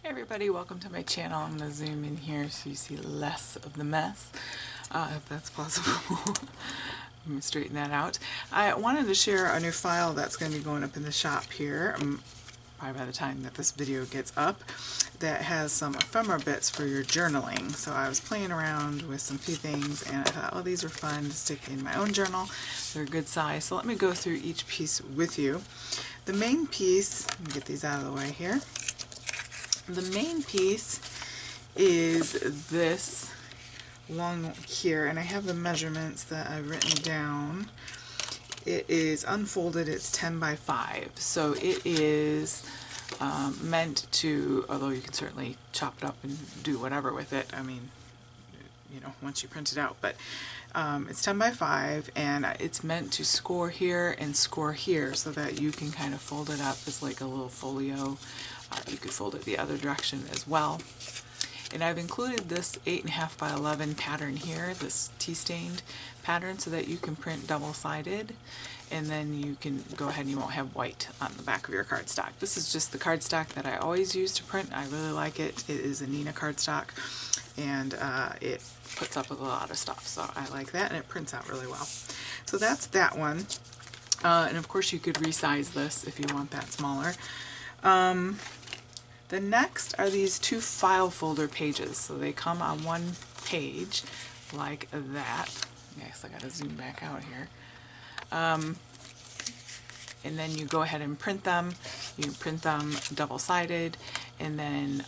Hey everybody, welcome to my channel. I'm going to zoom in here so you see less of the mess, if that's possible. Let me straighten that out. I wanted to share a new file that's going to be going up in the shop here, probably by the time that this video gets up, that has some ephemera bits for your journaling. So I was playing around with some few things and I thought, oh, these are fun to stick in my own journal. They're a good size. So let me go through each piece with you. The main piece, let me get these out of the way here. The main piece is this long here, and I have the measurements that I've written down. It is unfolded, it's 10 by 5, so it is meant to, although you can certainly chop it up and do whatever with it, I mean, you know, once you print it out, but it's 10 by 5 and it's meant to score here and score here so that you can kind of fold it up as like a little folio. You could fold it the other direction as well. And I've included this 8.5 by 11 pattern here, this tea-stained pattern, so that you can print double-sided, and then you can go ahead and you won't have white on the back of your cardstock. This is just the cardstock that I always use to print. I really like it. It is a Nina cardstock, and it puts up with a lot of stuff, so I like that, and it prints out really well. So that's that one. And of course you could resize this if you want that smaller. The next are these two file folder pages. So they come on one page like that. Yes, I gotta zoom back out here. And then you go ahead and print them. You print them double-sided, and then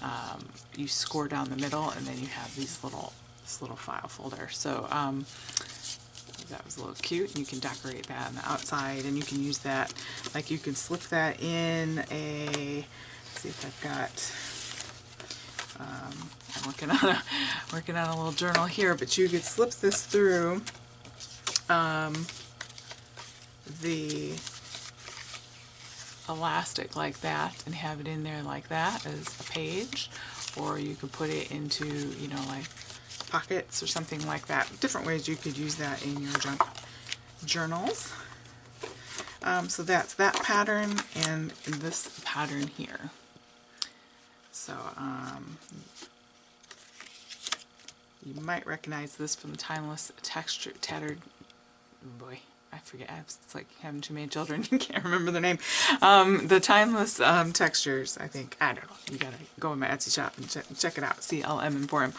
you score down the middle, and then you have these this little file folder. So that was a little cute. You can decorate that on the outside, and you can use that, like you can slip that in a, let's see if I've got, I'm working on a little journal here, but you could slip this through the elastic like that and have it in there like that as a page, or you could put it into, you know, like pockets or something like that. Different ways you could use that in your journals. So that's that pattern and this pattern here. So you might recognize this from the Timeless Texture Tattered, boy, I forget, it's like having too many children, you can't remember the name. The Timeless Textures, I think, I don't know, you gotta go in my Etsy shop and check it out, CLM Emporium.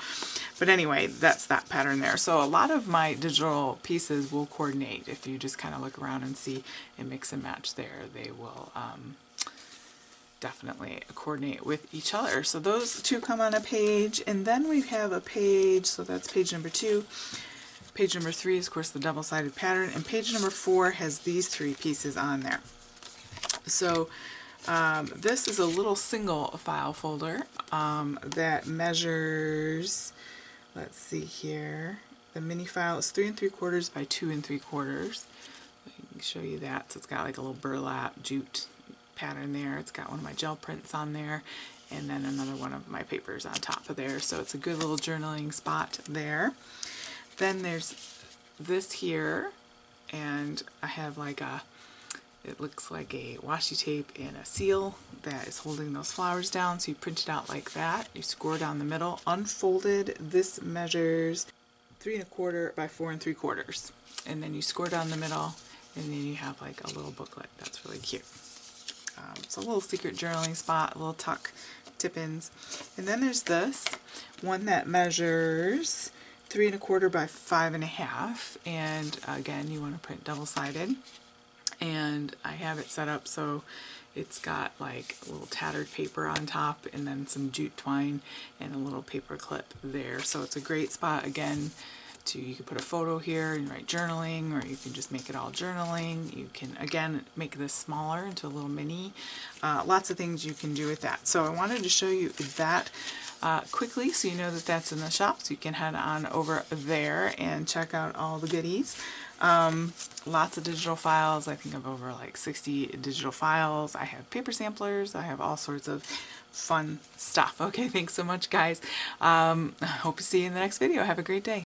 But anyway, that's that pattern there. So a lot of my digital pieces will coordinate. If you just kind of look around and see and mix and match there, they will definitely coordinate with each other. So those two come on a page, and then we have a page, so that's page number 2. Page number 3 is, of course, the double-sided pattern, and page number 4 has these 3 pieces on there. So this is a little single file folder that measures, let's see here, the mini file is 3 3/4 by 2 3/4. I can show you that. So it's got like a little burlap jute pattern there. It's got one of my gel prints on there, and then another one of my papers on top of there. So it's a good little journaling spot there. Then there's this here, and I have like a, it looks like a washi tape and a seal that is holding those flowers down. So you print it out like that. You score down the middle, unfolded. This measures 3 1/4 by 4 3/4, and then you score down the middle, and then you have like a little booklet. That's really cute. It's a little secret journaling spot, a little tuck tip-ins. And then there's this one that measures 3 1/4 by 5 1/2, and again, you want to print double-sided. And I have it set up so it's got like a little tattered paper on top, and then some jute twine and a little paper clip there. So it's a great spot, again, to, you can put a photo here and write journaling, or you can just make it all journaling. You can, again, make this smaller into a little mini. Lots of things you can do with that. So I wanted to show you that quickly, so you know that that's in the shop, so you can head on over there and check out all the goodies. Lots of digital files. I think I've over like 60 digital files. I have paper samplers. I have all sorts of fun stuff. Okay, thanks so much, guys. I hope to see you in the next video. Have a great day.